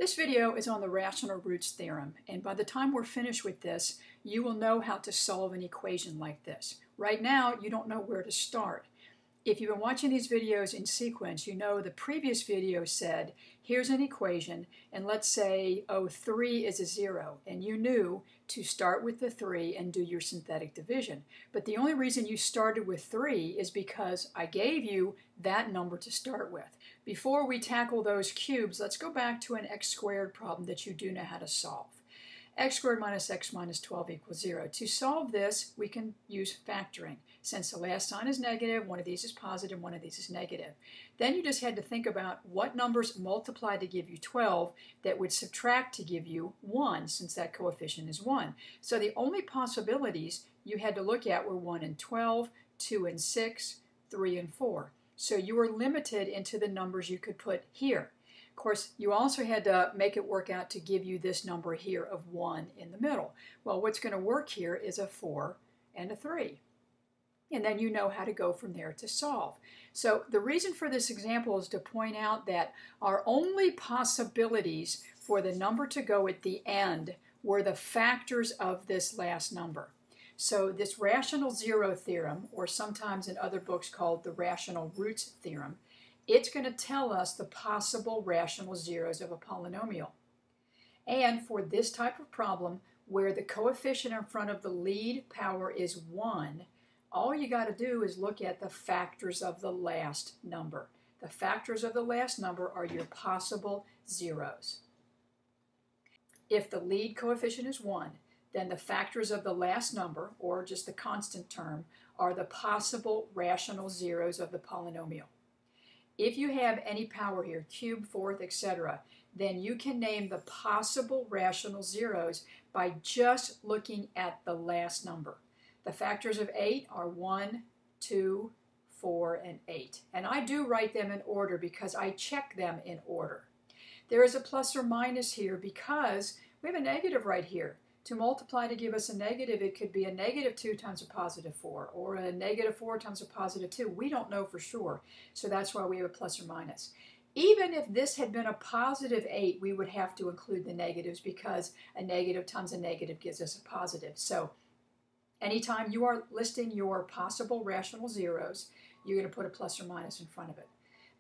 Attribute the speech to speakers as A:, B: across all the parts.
A: This video is on the rational roots theorem, and by the time we're finished with this, you will know how to solve an equation like this. Right now, you don't know where to start. If you've been watching these videos in sequence, you know the previous video said, here's an equation, and let's say, 3 is a 0, and you knew to start with the 3 and do your synthetic division. But the only reason you started with 3 is because I gave you that number to start with. Before we tackle those cubes, let's go back to an x squared problem that you do know how to solve. X squared minus x minus 12 equals 0. To solve this, we can use factoring. Since the last sign is negative, one of these is positive, one of these is negative. Then you just had to think about what numbers multiply to give you 12 that would subtract to give you 1, since that coefficient is 1. So the only possibilities you had to look at were 1 and 12, 2 and 6, 3 and 4. So you were limited into the numbers you could put here. Of course, you also had to make it work out to give you this number here of 1 in the middle. Well, what's going to work here is a 4 and a 3. And then you know how to go from there to solve. So the reason for this example is to point out that our only possibilities for the number to go at the end were the factors of this last number. So this rational zero theorem, or sometimes in other books called the rational roots theorem, it's going to tell us the possible rational zeros of a polynomial. And for this type of problem, where the coefficient in front of the lead power is 1, all you got to do is look at the factors of the last number. The factors of the last number are your possible zeros. If the lead coefficient is 1, then the factors of the last number, or just the constant term, are the possible rational zeros of the polynomial. If you have any power here, cube, fourth, etc., then you can name the possible rational zeros by just looking at the last number. The factors of 8 are 1, 2, 4, and 8. And I do write them in order because I check them in order. There is a plus or minus here because we have a negative right here. To multiply to give us a negative, it could be a negative 2 times a positive 4, or a negative 4 times a positive 2. We don't know for sure, so that's why we have a plus or minus. Even if this had been a positive 8, we would have to include the negatives because a negative times a negative gives us a positive. So anytime you are listing your possible rational zeros, you're going to put a plus or minus in front of it.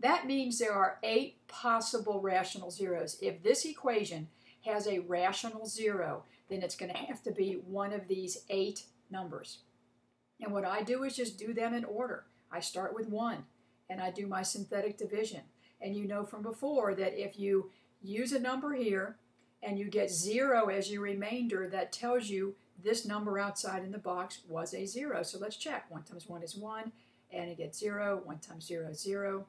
A: That means there are 8 possible rational zeros. If this equation has a rational zero, then it's going to have to be one of these 8 numbers. And what I do is just do them in order. I start with 1, and I do my synthetic division. And you know from before that if you use a number here, and you get 0 as your remainder, that tells you this number outside in the box was a 0. So let's check. 1 times 1 is 1, and I get 0. 1 times 0 is 0.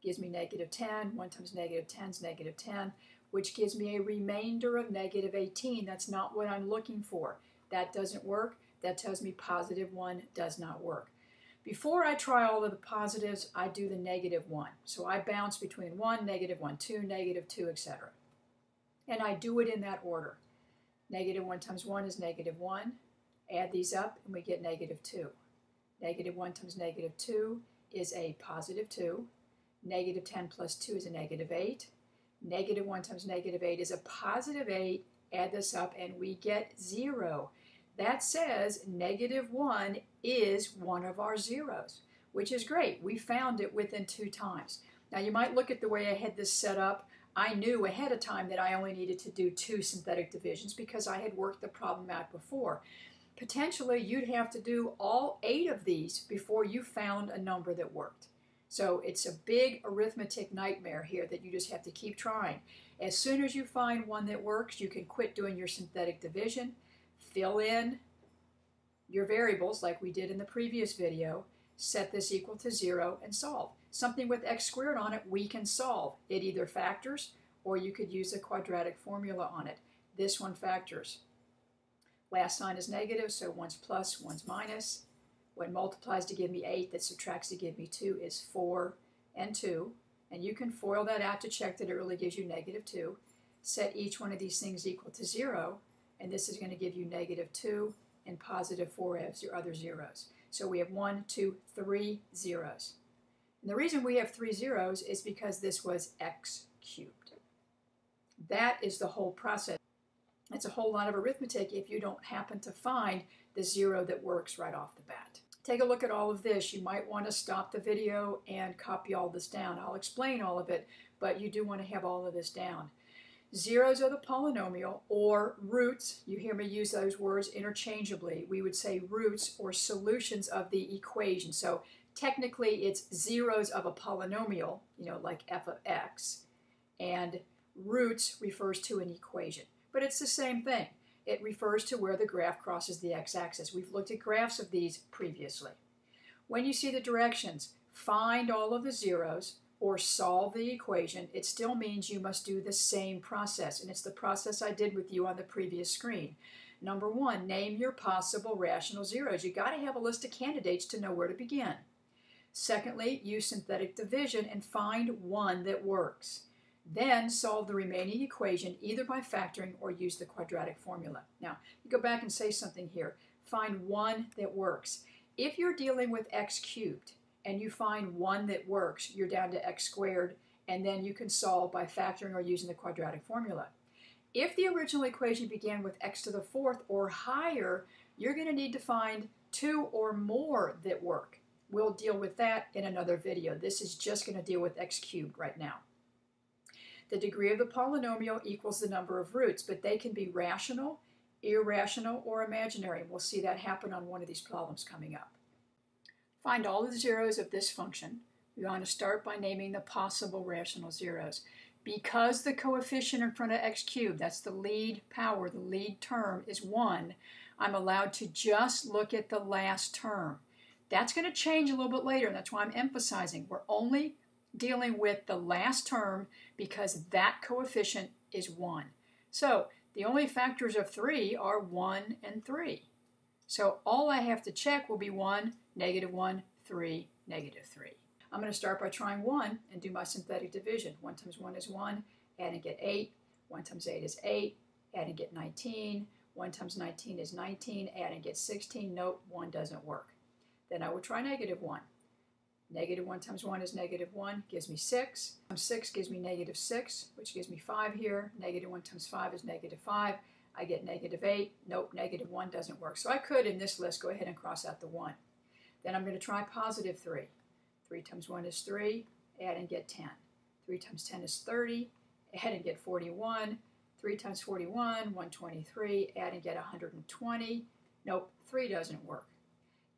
A: Gives me negative 10. 1 times negative 10 is negative 10. Which gives me a remainder of negative 18. That's not what I'm looking for. That doesn't work. That tells me positive 1 does not work. Before I try all of the positives, I do the negative 1. So I bounce between 1, negative 1, 2, negative 2, etc. And I do it in that order. Negative 1 times 1 is negative 1. Add these up and we get negative 2. Negative 1 times negative 2 is a positive 2. Negative 10 plus 2 is a negative 8. Negative 1 times negative 8 is a positive 8. Add this up and we get 0. That says negative 1 is one of our zeros, which is great. We found it within 2 times. Now you might look at the way I had this set up. I knew ahead of time that I only needed to do 2 synthetic divisions because I had worked the problem out before. Potentially you'd have to do all 8 of these before you found a number that worked. So it's a big arithmetic nightmare here that you just have to keep trying. As soon as you find one that works, you can quit doing your synthetic division, fill in your variables like we did in the previous video, set this equal to 0, and solve. Something with x squared on it, we can solve. It either factors, or you could use a quadratic formula on it. This one factors. Last sign is negative, so one's plus, one's minus. What multiplies to give me 8, that subtracts to give me 2 is 4 and 2. And you can FOIL that out to check that it really gives you negative 2. Set each one of these things equal to 0, and this is going to give you negative 2 and positive 4 as your other zeros. So we have 1, 2, 3 zeros. And the reason we have 3 zeros is because this was x cubed. That is the whole process. It's a whole lot of arithmetic if you don't happen to find the zero that works right off the bat. Take a look at all of this. You might want to stop the video and copy all this down. I'll explain all of it, but you do want to have all of this down. Zeros are the polynomial, or roots. You hear me use those words interchangeably. We would say roots or solutions of the equation. So technically it's zeros of a polynomial, like f of x, and roots refers to an equation. But it's the same thing. It refers to where the graph crosses the x-axis. We've looked at graphs of these previously. When you see the directions, find all of the zeros or solve the equation, it still means you must do the same process, and it's the process I did with you on the previous screen. Number one, name your possible rational zeros. You got to have a list of candidates to know where to begin. Secondly, use synthetic division and find one that works. Then solve the remaining equation either by factoring or use the quadratic formula. Now, you go back and say something here. Find one that works. If you're dealing with x cubed and you find one that works, you're down to x squared, and then you can solve by factoring or using the quadratic formula. If the original equation began with x to the fourth or higher, you're going to need to find two or more that work. We'll deal with that in another video. This is just going to deal with x cubed right now. The degree of the polynomial equals the number of roots, but they can be rational, irrational, or imaginary. We'll see that happen on one of these problems coming up. Find all the zeros of this function. We want to start by naming the possible rational zeros. Because the coefficient in front of x cubed, that's the lead power, the lead term, is 1, I'm allowed to just look at the last term. That's going to change a little bit later, and that's why I'm emphasizing we're only dealing with the last term because that coefficient is 1. So the only factors of 3 are 1 and 3. So all I have to check will be 1, -1, 3, -3. I'm going to start by trying 1 and do my synthetic division. 1 times 1 is 1, add and get 8. 1 times 8 is 8, add and get 19. 1 times 19 is 19, add and get 16. Nope, 1 doesn't work. Then I will try -1. -1 times 1 is -1, gives me 6. 6 gives me -6, which gives me 5 here. -1 times 5 is -5. I get -8. Nope, -1 doesn't work. So I could, in this list, go ahead and cross out the 1. Then I'm going to try +3. 3 times 1 is 3, add and get 10. 3 times 10 is 30, add and get 41. 3 times 41, 123, add and get 120. Nope, 3 doesn't work.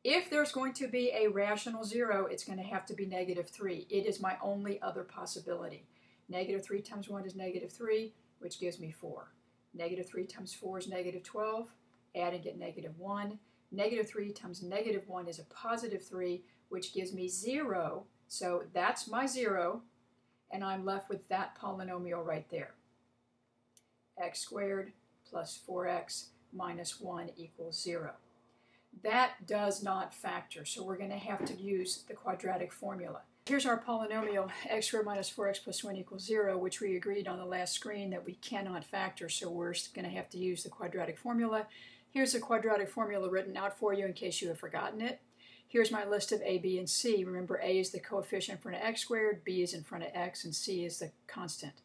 A: If there's going to be a rational zero, it's going to have to be -3. It is my only other possibility. -3 times 1 is -3, which gives me 4. -3 times 4 is -12. Add and get -1. -3 times -1 is a +3, which gives me 0. So that's my 0, and I'm left with that polynomial right there. X squared plus 4x minus 1 equals 0. That does not factor, so we're going to have to use the quadratic formula. Here's our polynomial, x squared minus 4x plus 1 equals 0, which we agreed on the last screen that we cannot factor, so we're going to have to use the quadratic formula. Here's the quadratic formula written out for you in case you have forgotten it. Here's my list of a, b, and c. Remember, a is the coefficient in front of x squared, b is in front of x, and c is the constant.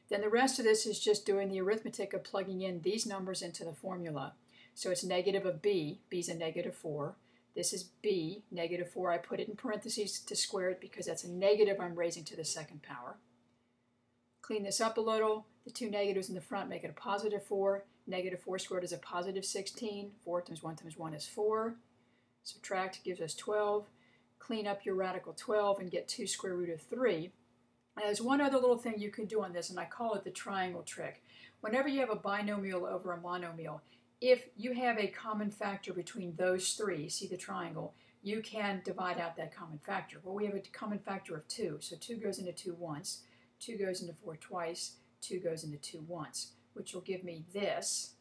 A: Then the rest of this is just doing the arithmetic of plugging in these numbers into the formula. So it's negative of b, b's a -4. This is b, -4. I put it in parentheses to square it because that's a negative I'm raising to the second power. Clean this up a little. The two negatives in the front make it a +4. -4 squared is a +16. 4 times 1 is 4. Subtract gives us 12. Clean up your radical 12 and get 2 square root of 3. And there's one other little thing you can do on this, and I call it the triangle trick. Whenever you have a binomial over a monomial, if you have a common factor between those three, see the triangle, you can divide out that common factor. Well, we have a common factor of 2, so 2 goes into 2 once, 2 goes into 4 twice, 2 goes into 2 once, which will give me this.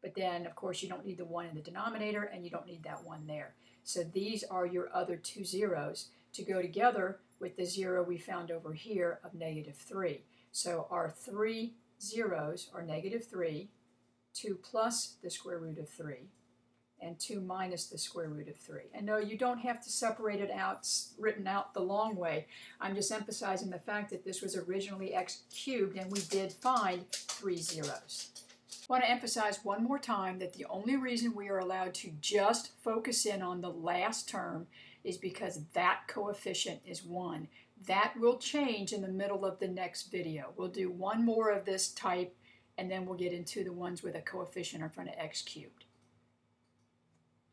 A: But then, of course, you don't need the 1 in the denominator, and you don't need that 1 there. So these are your other two zeros to go together with the 0 we found over here of -3. So our 3 zeros are -3, 2 plus the square root of 3, and 2 minus the square root of 3. And no, you don't have to separate it out, written out the long way. I'm just emphasizing the fact that this was originally x cubed, and we did find 3 zeros. I want to emphasize one more time that the only reason we are allowed to just focus in on the last term is because that coefficient is 1. That will change in the middle of the next video. We'll do one more of this type, and then we'll get into the ones with a coefficient in front of x cubed.